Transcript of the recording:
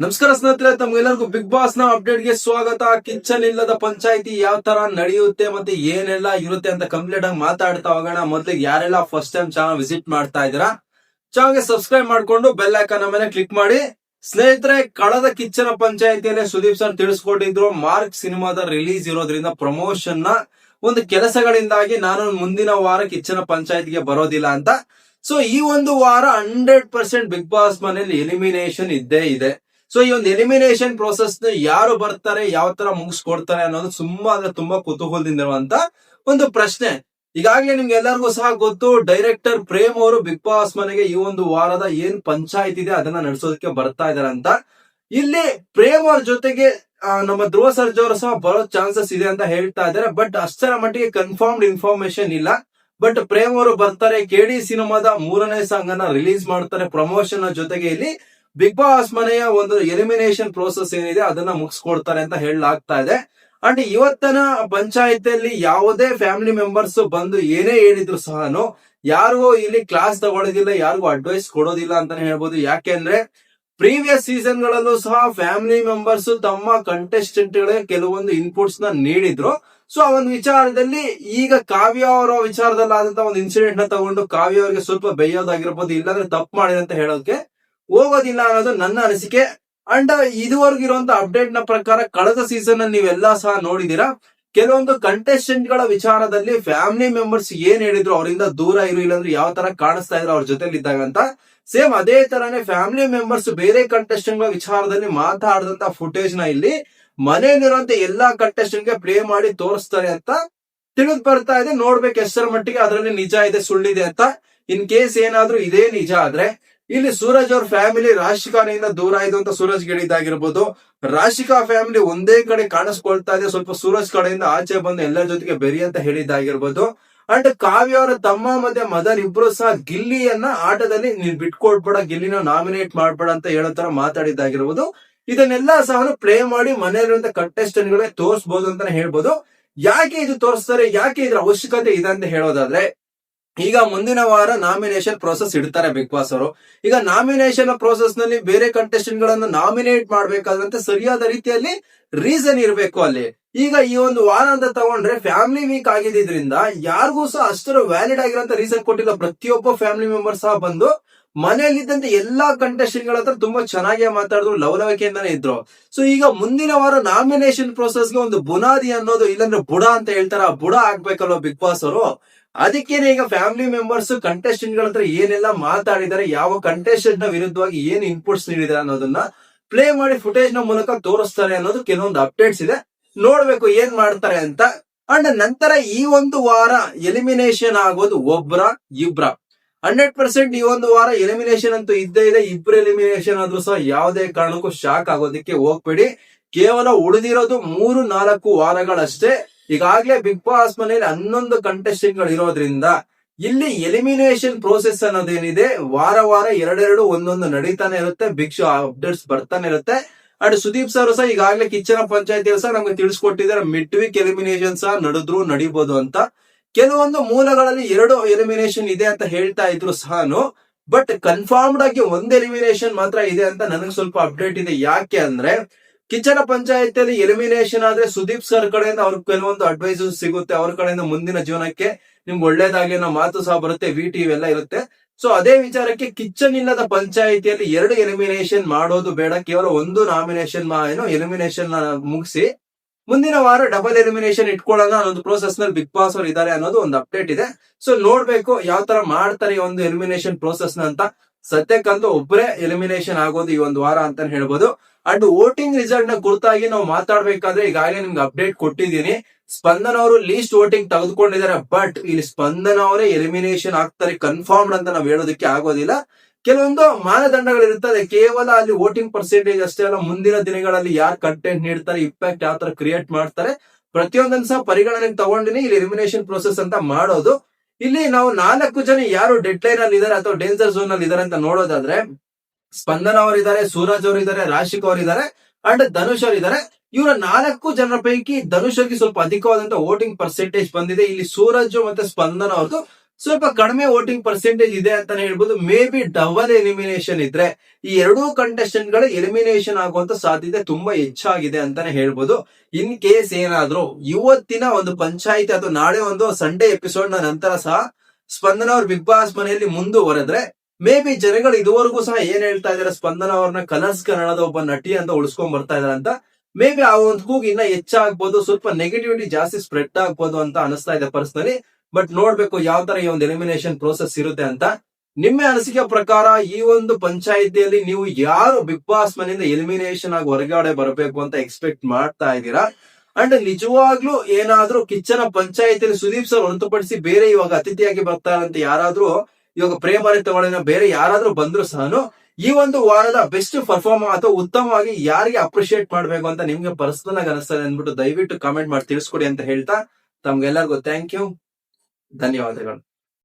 ನಮಸ್ಕಾರ ಸ್ನೇಹಿತರೆ, ತಮ್ಗೆಲ್ಲರಿಗೂ big boss ನ ಅಪ್ಡೇಟ್ ಗೆ ಸ್ವಾಗತ. ಕಿಚನ್ ಇಲ್ಲದ ಪಂಚಾಯಿತಿ ಯಾವ ತರ ನಡೆಯುತ್ತೆ ಮತ್ತೆ ಏನೆಲ್ಲ ಇರುತ್ತೆ ಅಂತ ಕಂಪ್ಲೀಟ್ ಆಗಿ ಮಾತಾಡ್ತಾ ಹೋಗೋಣ. ಮೊದ್ಲಿಗೆ ಯಾರೆಲ್ಲ ಫಸ್ಟ್ ಟೈಮ್ ಚಾನಲ್ ವಿಸಿಟ್ ಮಾಡ್ತಾ ಇದ್ದೀರಾ, ಚಾನಲ್ಗೆ ಸಬ್ಸ್ಕ್ರೈಬ್ ಮಾಡ್ಕೊಂಡು ಬೆಲ್ ಐಕಾನ್ ಮೇಲೆ ಕ್ಲಿಕ್ ಮಾಡಿ. ಸ್ನೇಹಿತರೆ, ಕಳೆದ ಕಿಚ್ಚನ ಪಂಚಾಯಿತಿಯಲ್ಲಿ ಸುದೀಪ್ ಸರ್ ತಿಳಿಸ್ಕೊಟ್ಟಿದ್ರು ಮಾರ್ಕ್ ಸಿನಿಮಾದ ರಿಲೀಸ್ ಇರೋದ್ರಿಂದ ಪ್ರಮೋಷನ್ ನ ಒಂದು ಕೆಲಸಗಳಿಂದಾಗಿ ನಾನು ಮುಂದಿನ ವಾರ ಕಿಚ್ಚನ ಪಂಚಾಯಿತಿಗೆ ಬರೋದಿಲ್ಲ ಅಂತ. ಸೊ ಈ ಒಂದು ವಾರ 100% ಬಿಗ್ ಬಾಸ್ ಮನೆಯಲ್ಲಿ ಎಲಿಮಿನೇಷನ್ ಇದ್ದೇ ಇದೆ. ಸೊ ಈ ಒಂದು ಎಲಿಮಿನೇಷನ್ ಪ್ರೋಸೆಸ್ ಯಾರು ಬರ್ತಾರೆ, ಯಾವ ತರ ಮುಗಿಸ್ಕೊಡ್ತಾರೆ ಅನ್ನೋದು ತುಂಬಾ ಕುತೂಹಲದಿಂದ ಇರುವಂತ ಒಂದು ಪ್ರಶ್ನೆ. ಈಗಾಗಲೇ ನಿಮ್ಗೆ ಎಲ್ಲರಿಗೂ ಸಹ ಗೊತ್ತು, ಡೈರೆಕ್ಟರ್ ಪ್ರೇಮ್ ಅವರು ಬಿಗ್ ಬಾಸ್ ಮನೆಗೆ ಈ ಒಂದು ವಾರದ ಏನ್ ಪಂಚಾಯತ್ ಇದೆ ಅದನ್ನ ನಡೆಸೋದಕ್ಕೆ ಬರ್ತಾ ಇದಾರೆ ಅಂತ. ಇಲ್ಲಿ ಪ್ರೇಮ್ ಅವ್ರ ಜೊತೆಗೆ ನಮ್ಮ ಧ್ರುವ ಸರ್ಜಾ ಅವರು ಸಹ ಬರೋ ಚಾನ್ಸಸ್ ಇದೆ ಅಂತ ಹೇಳ್ತಾ ಇದ್ದಾರೆ. ಬಟ್ ಅಷ್ಟರ ಮಟ್ಟಿಗೆ ಕನ್ಫರ್ಮ್ಡ್ ಇನ್ಫಾರ್ಮೇಶನ್ ಇಲ್ಲ. ಬಟ್ ಪ್ರೇಮ್ ಅವರು ಬರ್ತಾರೆ, ಕೆಡಿ ಸಿನಿಮಾದ 3ನೇ ಸಾಂಗ್ ಅನ್ನ ರಿಲೀಸ್ ಮಾಡ್ತಾರೆ ಪ್ರಮೋಷನ್ ಜೊತೆಗೆ. ಇಲ್ಲಿ ಬಿಗ್ ಬಾಸ್ ಮನೆಯ ಒಂದು ಎಲಿಮಿನೇಷನ್ ಪ್ರೋಸೆಸ್ ಏನಿದೆ ಅದನ್ನ ಮುಗಿಸ್ಕೊಡ್ತಾರೆ ಅಂತ ಹೇಳಲಾಗ್ತಾ ಇದೆ. ಅಂಡ್ ಇವತ್ತನ ಪಂಚಾಯತಿಯಲ್ಲಿ ಯಾವುದೇ ಫ್ಯಾಮಿಲಿ ಮೆಂಬರ್ಸ್ ಬಂದು ಏನೇ ಹೇಳಿದ್ರು ಸಹ ಯಾರಿಗೂ ಇಲ್ಲಿ ಕ್ಲಾಸ್ ತಗೊಳ್ಳೋದಿಲ್ಲ, ಯಾರಿಗೂ ಅಡ್ವೈಸ್ ಕೊಡೋದಿಲ್ಲ ಅಂತಾನೆ ಹೇಳ್ಬೋದು. ಯಾಕೆಂದ್ರೆ ಪ್ರೀವಿಯಸ್ ಸೀಸನ್ ಗಳಲ್ಲೂ ಸಹ ಫ್ಯಾಮಿಲಿ ಮೆಂಬರ್ಸ್ ತಮ್ಮ ಕಂಟೆಸ್ಟೆಂಟ್ ಗಳಿಗೆ ಕೆಲವೊಂದು ಇನ್ಪುಟ್ಸ್ ನ ನೀಡಿದ್ರು. ಸೊ ಆ ಒಂದು ವಿಚಾರದಲ್ಲಿ ಈಗ ಕಾವ್ಯ ಅವರ ವಿಚಾರದಲ್ಲಾದಂತಹ ಒಂದು ಇನ್ಸಿಡೆಂಟ್ ನ ತಗೊಂಡು ಕಾವ್ಯ ಅವರಿಗೆ ಸ್ವಲ್ಪ ಬೇಯೋದಾಗಿರ್ಬೋದು, ಇಲ್ಲಾಂದ್ರೆ ತಪ್ಪು ಮಾಡಿದೆ ಅಂತ ಹೇಳೋಕೆ ಹೋಗೋದಿಲ್ಲ ಅನ್ನೋದು ನನ್ನ ಅನಿಸಿಕೆ. ಅಂಡ್ ಇದುವರೆಗೂ ಇರುವಂತ ಅಪ್ಡೇಟ್ ನ ಪ್ರಕಾರ ಕಳೆದ ಸೀಸನ್ ಅಲ್ಲಿ ನೀವೆಲ್ಲಾ ಸಹ ನೋಡಿದೀರಾ, ಕೆಲವೊಂದು ಕಂಟೆಸ್ಟೆಂಟ್ ಗಳ ವಿಚಾರದಲ್ಲಿ ಫ್ಯಾಮಿಲಿ ಮೆಂಬರ್ಸ್ ಏನ್ ಹೇಳಿದ್ರು ಅವರಿಂದ ದೂರ ಇರು, ಇಲ್ಲಾಂದ್ರೆ ಯಾವ ತರ ಕಾಣಿಸ್ತಾ ಇದ್ರು ಅವ್ರ ಜೊತೆಲಿ ಇದ್ದಾಗ ಅಂತ. ಸೇಮ್ ಅದೇ ತರಾನೇ ಫ್ಯಾಮಿಲಿ ಮೆಂಬರ್ಸ್ ಬೇರೆ ಕಂಟೆಸ್ಟೆಂಟ್ ಗಳ ವಿಚಾರದಲ್ಲಿ ಮಾತಾಡಿದಂತ ಫುಟೇಜ್ ನ ಇಲ್ಲಿ ಮನೆಯಲ್ಲಿರುವಂತ ಎಲ್ಲಾ ಕಂಟೆಸ್ಟೆಂಟ್ ಗೆ ಪ್ಲೇ ಮಾಡಿ ತೋರಿಸ್ತಾರೆ ಅಂತ ತಿಳಿದು ಬರ್ತಾ ಇದೆ. ನೋಡ್ಬೇಕು ಎಷ್ಟರ ಮಟ್ಟಿಗೆ ಅದರಲ್ಲಿ ನಿಜ ಇದೆ ಸುಳ್ಳಿದೆ ಅಂತ. ಇನ್ ಕೇಸ್ ಏನಾದ್ರೂ ಇದೇ ನಿಜ ಆದ್ರೆ ಇಲ್ಲಿ ಸೂರಜ್ ಅವ್ರ ಫ್ಯಾಮಿಲಿ ರಾಶಿಕಾನಿಂದ ದೂರ ಆಯ್ತು ಅಂತ ಸೂರಜ್ ಹೇಳಿದ್ದಾಗಿರ್ಬೋದು. ರಾಶಿಕಾ ಫ್ಯಾಮಿಲಿ ಒಂದೇ ಕಡೆ ಕಾಣಿಸ್ಕೊಳ್ತಾ ಇದೆ, ಸ್ವಲ್ಪ ಸೂರಜ್ ಕಡೆಯಿಂದ ಆಚೆ ಬಂದು ಎಲ್ಲರ ಜೊತೆಗೆ ಬೆರಿ ಅಂತ ಹೇಳಿದ್ದಾಗಿರ್ಬೋದು. ಅಂಡ್ ಕಾವ್ಯ ಅವರ ತಮ್ಮ ಮತ್ತೆ ಮದನ್ ಇಬ್ರು ಸಹ ಗಿಲ್ಲಿಯನ್ನ ಆಟದಲ್ಲಿ ನೀನ್ ಬಿಟ್ಕೊಡ್ಬೇಡ, ಗಿಲ್ಲಿನ ನಾಮಿನೇಟ್ ಮಾಡ್ಬೇಡ ಅಂತ ಹೇಳೋ ತರ ಮಾತಾಡಿದ್ದಾಗಿರ್ಬೋದು. ಇದನ್ನೆಲ್ಲ ಸಹ ಪ್ಲೇ ಮಾಡಿ ಮನೆಯಲ್ಲಿರುವಂತ ಕಂಟೆಸ್ಟೆಂಟ್ ಗಳೇ ತೋರಿಸಬಹುದು ಅಂತಾನೆ ಹೇಳ್ಬೋದು. ಯಾಕೆ ಇದು ತೋರಿಸ್ತಾರೆ, ಯಾಕೆ ಇದ್ರ ಅವಶ್ಯಕತೆ ಇದೆ ಅಂತ ಹೇಳೋದಾದ್ರೆ, ಈಗ ಮುಂದಿನ ವಾರ ನಾಮಿನೇಷನ್ ಪ್ರೋಸೆಸ್ ಇಡ್ತಾರೆ ಬಿಗ್ ಬಾಸ್ ಅವರು. ಈಗ ನಾಮಿನೇಷನ್ ಪ್ರೋಸೆಸ್ ನಲ್ಲಿ ಬೇರೆ ಕಂಟೆಸ್ಟೆಂಟ್ ಗಳನ್ನ ನಾಮಿನೇಟ್ ಮಾಡ್ಬೇಕಾದಂತೆ ಸರಿಯಾದ ರೀತಿಯಲ್ಲಿ ರೀಸನ್ ಇರಬೇಕು ಅಲ್ಲಿ. ಈಗ ಈ ಒಂದು ವಾರ ಅಂತ ತಗೊಂಡ್ರೆ ಫ್ಯಾಮಿಲಿ ವೀಕ್ ಆಗಿದ್ರಿಂದ ಯಾರಿಗೂ ಸಹ ಅಷ್ಟರ ವ್ಯಾಲಿಡ್ ಆಗಿರೋಂತ ರೀಸನ್ ಕೊಟ್ಟಿಲ್ಲ. ಪ್ರತಿಯೊಬ್ಬ ಫ್ಯಾಮಿಲಿ ಮೆಂಬರ್ ಸಹ ಬಂದು ಮನೆಯಲ್ಲಿದ್ದಂತೆ ಎಲ್ಲಾ ಕಂಟೆಸ್ಟೆಂಟ್ ಗಳ ಹತ್ರ ತುಂಬಾ ಚೆನ್ನಾಗಿ ಮಾತಾಡಿದ್ರು, ಲವಲವಿಕೆಯಿಂದಾನೇ ಇದ್ರು. ಸೊ ಈಗ ಮುಂದಿನ ವಾರ ನಾಮಿನೇಷನ್ ಪ್ರೋಸೆಸ್ ಗೆ ಒಂದು ಬುನಾದಿ ಅನ್ನೋದು, ಇಲ್ಲಾಂದ್ರೆ ಬುಡ ಅಂತ ಹೇಳ್ತಾರ, ಆ ಬುಡ ಆಗ್ಬೇಕಲ್ವ ಬಿಗ್ ಬಾಸ್ ಅವರು. ಅದಕ್ಕೇನೆ ಈಗ ಫ್ಯಾಮಿಲಿ ಮೆಂಬರ್ಸ್ ಕಂಟೆಸ್ಟೆಂಟ್ ಗಳ ಹತ್ರ ಏನೆಲ್ಲ ಮಾತಾಡಿದ್ದಾರೆ, ಯಾವ ಕಂಟೆಸ್ಟೆಂಟ್ ನ ವಿರುದ್ಧವಾಗಿ ಏನ್ ಇನ್ಪುಟ್ಸ್ ನೀಡಿದ್ದಾರೆ ಅನ್ನೋದನ್ನ ಪ್ಲೇ ಮಾಡಿ ಫುಟೇಜ್ ನ ಮೂಲಕ ತೋರಿಸ್ತಾರೆ ಅನ್ನೋದು ಕೆಲವೊಂದು ಅಪ್ಡೇಟ್ಸ್ ಇದೆ. ನೋಡ್ಬೇಕು ಏನ್ ಮಾಡ್ತಾರೆ ಅಂತ. ಅಂಡ್ ನಂತರ ಈ ಒಂದು ವಾರ ಎಲಿಮಿನೇಷನ್ ಆಗೋದು ಒಬ್ರ ಇಬ್ರ 100% ಈ ಒಂದು ವಾರ ಎಲಿಮಿನೇಷನ್ ಅಂತೂ ಇದ್ದೇ ಇದೆ. ಇಬ್ರು ಎಲಿಮಿನೇಷನ್ ಆದ್ರೂ ಸಹ ಯಾವುದೇ ಕಾರಣಕ್ಕೂ ಶಾಕ್ ಆಗೋದಕ್ಕೆ ಹೋಗ್ಬೇಡಿ. ಕೇವಲ ಉಳಿದಿರೋದು 3-4 ವಾರಗಳಷ್ಟೇ. ಈಗಾಗಲೇ ಬಿಗ್ ಬಾಸ್ ಮನೆಯಲ್ಲಿ 11 ಕಂಟೆಸ್ಟೆಂಟ್ ಗಳು ಇರೋದ್ರಿಂದ ಇಲ್ಲಿ ಎಲಿಮಿನೇಷನ್ ಪ್ರೋಸೆಸ್ ಅನ್ನೋದೇನಿದೆ ವಾರ ಎರಡೆರಡು ಒಂದೊಂದು ನಡೀತಾನೆ ಇರುತ್ತೆ. ಬಿಗ್ ಶೋ ಅಪ್ಡೇಟ್ಸ್ ಬರ್ತಾನೆ ಇರುತ್ತೆ. ಅಂಡ್ ಸುದೀಪ್ ಸರ್ ಸಹ ಈಗಾಗಲೇ ಕಿಚ್ಚನ ಪಂಚಾಯತಿ ಸಹ ನಮ್ಗೆ ತಿಳಿಸ್ಕೊಟ್ಟಿದ್ದಾರೆ, ಮಿಡ್ ವೀಕ್ ಎಲಿಮಿನೇಷನ್ ಸಹ ನಡಿಬಹುದು ಅಂತ. ಕೆಲವೊಂದು ಮೂಲಗಳಲ್ಲಿ 2 ಎಲಿಮಿನೇಷನ್ ಇದೆ ಅಂತ ಹೇಳ್ತಾ ಇದ್ರು ಸಹ. ಬಟ್ ಕನ್ಫರ್ಮ್ಡ್ ಆಗಿ ಒಂದು ಎಲಿಮಿನೇಷನ್ ಮಾತ್ರ ಇದೆ ಅಂತ ನನಗೆ ಸ್ವಲ್ಪ ಅಪ್ಡೇಟ್ ಇದೆ. ಯಾಕೆ ಅಂದ್ರೆ ಕಿಚ್ಚನ ಪಂಚಾಯತಿಯಲ್ಲಿ ಎಲಿಮಿನೇಷನ್ ಆದ್ರೆ ಸುದೀಪ್ ಸರ್ ಕಡೆಯಿಂದ ಅವ್ರಿಗೆ ಕೆಲವೊಂದು ಅಡ್ವೈಸ್ ಸಿಗುತ್ತೆ, ಅವ್ರ ಕಡೆಯಿಂದ ಮುಂದಿನ ಜೀವನಕ್ಕೆ ನಿಮ್ಗೆ ಒಳ್ಳೇದಾಗಿ ಅನ್ನೋ ಮಾತು ಸಹ ಬರುತ್ತೆ, ವಿಟಿ ಇವೆಲ್ಲ ಇರುತ್ತೆ. ಸೊ ಅದೇ ವಿಚಾರಕ್ಕೆ ಕಿಚ್ಚನ್ ಇಲ್ಲದ ಪಂಚಾಯಿತಿಯಲ್ಲಿ 2 ಎಲಿಮಿನೇಷನ್ ಮಾಡೋದು ಬೇಡ, ಕೇವಲ ಒಂದು ನಾಮಿನೇಷನ್ ಎಲಿಮಿನೇಷನ್ ಮುಗಿಸಿ ಮುಂದಿನ ವಾರ ಡಬಲ್ ಎಲಿಮಿನೇಷನ್ ಇಟ್ಕೊಳ್ಳೋಣ ಅನ್ನೋದು ಪ್ರೋಸೆಸ್ ನಲ್ಲಿ ಬಿಗ್ ಬಾಸ್ ಅವರು ಇದ್ದಾರೆ ಅನ್ನೋದು ಒಂದು ಅಪ್ಡೇಟ್ ಇದೆ. ಸೊ ನೋಡ್ಬೇಕು ಯಾವ ತರ ಮಾಡ್ತಾರೆ ಈ ಒಂದು ಎಲಿಮಿನೇಷನ್ ಪ್ರೋಸೆಸ್ ನ ಅಂತ. ಸದ್ಯಕ್ಕಂತೂ ಒಬ್ಬರೇ ಎಲಿಮಿನೇಷನ್ ಆಗೋದು ಈ ಒಂದು ವಾರ ಅಂತ ಹೇಳ್ಬೋದು. ಅಂಡ್ ವೋಟಿಂಗ್ ರಿಸಲ್ಟ್ ನ ಕುರಿತಾಗಿ ನಾವು ಮಾತಾಡ್ಬೇಕಾದ್ರೆ ಈಗಾಗಲೇ ನಿಮ್ಗೆ ಅಪ್ಡೇಟ್ ಕೊಟ್ಟಿದ್ದೀನಿ. ಸ್ಪಂದನ್ ಅವರು ಲೀಸ್ಟ್ ವೋಟಿಂಗ್ ತೆಗೆದುಕೊಂಡಿದ್ದಾರೆ. ಬಟ್ ಇಲ್ಲಿ ಸ್ಪಂದನ್ ಅವರೇ ಎಲಿಮಿನೇಷನ್ ಆಗ್ತಾರೆ ಕನ್ಫರ್ಮ್ಡ್ ಅಂತ ನಾವು ಹೇಳೋದಕ್ಕೆ ಆಗೋದಿಲ್ಲ. ಕೆಲವೊಂದು ಮಾನದಂಡಗಳಿರುತ್ತದೆ, ಕೇವಲ ಅಲ್ಲಿ ವೋಟಿಂಗ್ ಪರ್ಸೆಂಟೇಜ್ ಅಷ್ಟೇ ಅಲ್ಲ, ಮುಂದಿನ ದಿನಗಳಲ್ಲಿ ಯಾರು ಕಂಟೆಂಟ್ ನೀಡ್ತಾರೆ, ಇಂಪ್ಯಾಕ್ಟ್ ಯಾವ ತರ ಕ್ರಿಯೇಟ್ ಮಾಡ್ತಾರೆ, ಪ್ರತಿಯೊಂದನ್ನು ಸಹ ಪರಿಗಣನೆಗೆ ತಗೊಂಡಿನಿ ಇಲ್ಲಿ ಎಲಿಮಿನೇಷನ್ ಪ್ರೋಸೆಸ್ ಅಂತ ಮಾಡೋದು. ಇಲ್ಲಿ ನಾವು 4 ಜನ ಯಾರು ಡೆಡ್ ಲೈನ್ ಅಲ್ಲಿ ಇದಾರೆ ಅಥವಾ ಡೇಂಜರ್ ಝೋನ್ ಅಲ್ಲಿ ಇದಾರೆ ಅಂತ ನೋಡೋದಾದ್ರೆ, ಸ್ಪಂದನ ಅವರಿದ್ದಾರೆ, ಸೂರಜ್ ಅವರಿದ್ದಾರೆ, ರಾಶಿಕ್ ಅವರಿದ್ದಾರೆ ಅಂಡ್ ಧನುಷ್ ಅವರಿದ್ದಾರೆ. ಇವರ 4 ಜನರ ಪೈಕಿ ಧನುಷ್ ಅವರಿಗೆ ಸ್ವಲ್ಪ ಅಧಿಕವಾದಂತ ವೋಟಿಂಗ್ ಪರ್ಸೆಂಟೇಜ್ ಬಂದಿದೆ. ಇಲ್ಲಿ ಸೂರಜ್ ಮತ್ತೆ ಸ್ಪಂದನ ಅವ್ರದ್ದು ಸ್ವಲ್ಪ ಕಡಿಮೆ ವೋಟಿಂಗ್ ಪರ್ಸೆಂಟೇಜ್ ಇದೆ ಅಂತಾನೆ ಹೇಳ್ಬೋದು. ಮೇ ಬಿ ಡಬಲ್ ಎಲಿಮಿನೇಷನ್ ಇದ್ರೆ ಈ ಎರಡೂ ಕಂಟೆಸ್ಟೆಂಟ್ ಗಳು ಎಲಿಮಿನೇಷನ್ ಆಗುವಂತ ಸಾಧ್ಯತೆ ತುಂಬಾ ಹೆಚ್ಚಾಗಿದೆ ಅಂತಾನೆ ಹೇಳ್ಬೋದು. ಇನ್ ಕೇಸ್ ಏನಾದ್ರೂ ಇವತ್ತಿನ ಒಂದು ಪಂಚಾಯಿತಿ ಅಥವಾ ನಾಳೆ ಒಂದು ಸಂಡೇ ಎಪಿಸೋಡ್ ನ ನಂತರ ಸಹ ಸ್ಪಂದನ ಅವ್ರ ಬಿಗ್ ಬಾಸ್ ಮನೆಯಲ್ಲಿ ಮುಂದುವರೆದ್ರೆ ಮೇ ಬಿ ಜನಗಳು ಇದುವರೆಗೂ ಸಹ ಏನ್ ಹೇಳ್ತಾ ಇದಾರೆ, ಸ್ಪಂದನ ಅವ್ರನ್ನ ಕಲರ್ಸ್ ಕನ್ನಡದ ಒಬ್ಬ ನಟಿ ಅಂತ ಉಳಿಸ್ಕೊಂಡ್ ಬರ್ತಾ ಇದಾರೆ ಅಂತ. ಮೇ ಬಿ ಆ ಒಂದು ಕೂಗು ಇನ್ನ ಹೆಚ್ಚಾಗ್ಬೋದು, ಸ್ವಲ್ಪ ನೆಗೆಟಿವಿಟಿ ಜಾಸ್ತಿ ಸ್ಪ್ರೆಡ್ ಆಗ್ಬೋದು ಅಂತ ಅನಿಸ್ತಾ ಇದೆ ಪರ್ಸನಲಿ. ಬಟ್ ನೋಡ್ಬೇಕು ಯಾವ ತರ ಈ ಒಂದು ಎಲಿಮಿನೇಷನ್ ಪ್ರೋಸೆಸ್ ಇರುತ್ತೆ ಅಂತ. ನಿಮ್ಮ ಅನಿಸಿಕೆ ಪ್ರಕಾರ ಈ ಒಂದು ಪಂಚಾಯಿತಿಯಲ್ಲಿ ನೀವು ಯಾರು ಬಿಗ್ ಬಾಸ್ ಮನೆಯಿಂದ ಎಲಿಮಿನೇಷನ್ ಆಗಿ ಹೊರಗಡೆ ಬರಬೇಕು ಅಂತ ಎಕ್ಸ್ಪೆಕ್ಟ್ ಮಾಡ್ತಾ ಇದ್ದೀರಾ? ಅಂಡ್ ನಿಜವಾಗ್ಲೂ ಏನಾದ್ರೂ ಕಿಚ್ಚನ ಪಂಚಾಯಿತಿಯಲ್ಲಿ ಸುದೀಪ್ ಸರ್ ಹೊರತುಪಡಿಸಿ ಬೇರೆ ಇವಾಗ ಅತಿಥಿಯಾಗಿ ಬರ್ತಾರಂತ ಯಾರಾದ್ರೂ ಇವಾಗ ಪ್ರೇಮರಿ ತಗೊಳ್ಳಿನ ಬೇರೆ ಯಾರಾದ್ರೂ ಬಂದ್ರು ಸಹ ಈ ಒಂದು ವಾರದ ಬೆಸ್ಟ್ ಪರ್ಫಾರ್ಮ್ ಅಥವಾ ಉತ್ತಮವಾಗಿ ಯಾರಿಗೆ ಅಪ್ರಿಶಿಯೇಟ್ ಮಾಡ್ಬೇಕು ಅಂತ ನಿಮ್ಗೆ ಪರ್ಸನಲ್ ಆಗಿ ಅನಿಸ್ತದೆ ಅಂದ್ಬಿಟ್ಟು ದಯವಿಟ್ಟು ಕಾಮೆಂಟ್ ಮಾಡಿ ತಿಳಿಸ್ಕೊಡಿ ಅಂತ ಹೇಳ್ತಾ ತಮ್ಗೆಲ್ಲರಿಗೂ ಥ್ಯಾಂಕ್ ಯು, ಧನ್ಯವಾದಗಳು.